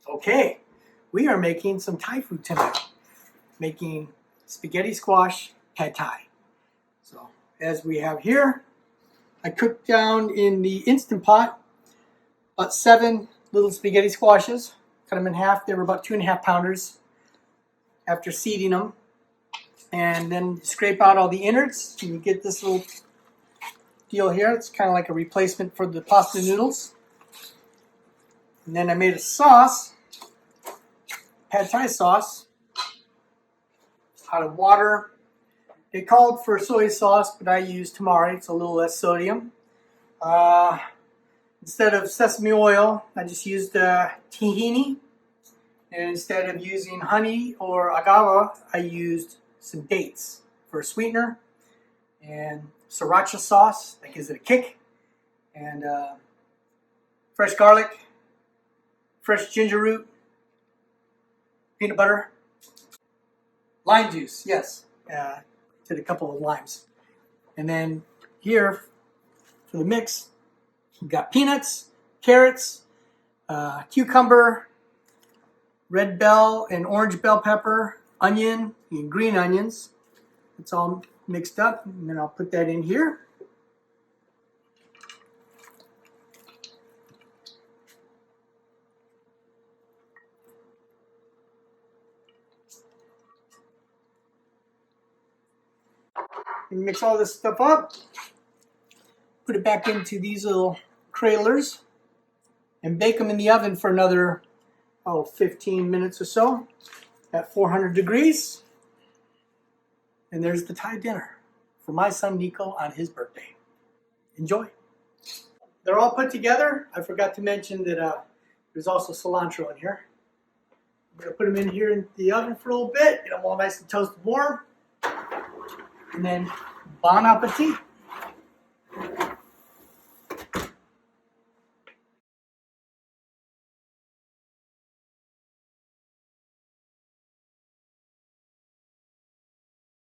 Okay, we are making some Thai food tonight. Making spaghetti squash pad Thai. So as we have here, I cooked down in the Instant Pot about 7 little spaghetti squashes. Cut them in half. They were about 2.5 pounders after seeding them. And then scrape out all the innards. You get this little deal here. It's kind of like a replacement for the pasta noodles. And then I made a sauce, pad Thai sauce, out of water. They called for soy sauce, but I use Tamari. It's a little less sodium. Instead of sesame oil, I just used tahini. And instead of using honey or agave, I used some dates for a sweetener. And sriracha sauce, that gives it a kick. And fresh garlic, fresh ginger root, peanut butter, lime juice, yes. Did a couple of limes. And then here, for the mix, we've got peanuts, carrots, cucumber, red bell and orange bell pepper, onion, and green onions. It's all mixed up, and then I'll put that in here. And mix all this stuff up. Put it back into these little cradlers and bake them in the oven for another 15 minutes or so at 400 degrees. And there's the Thai dinner for my son Nico on his birthday. Enjoy. They're all put together. I forgot to mention that there's also cilantro in here. I'm going to put them in here in the oven for a little bit, get them all nice and toasted warm. And then, bon appetit.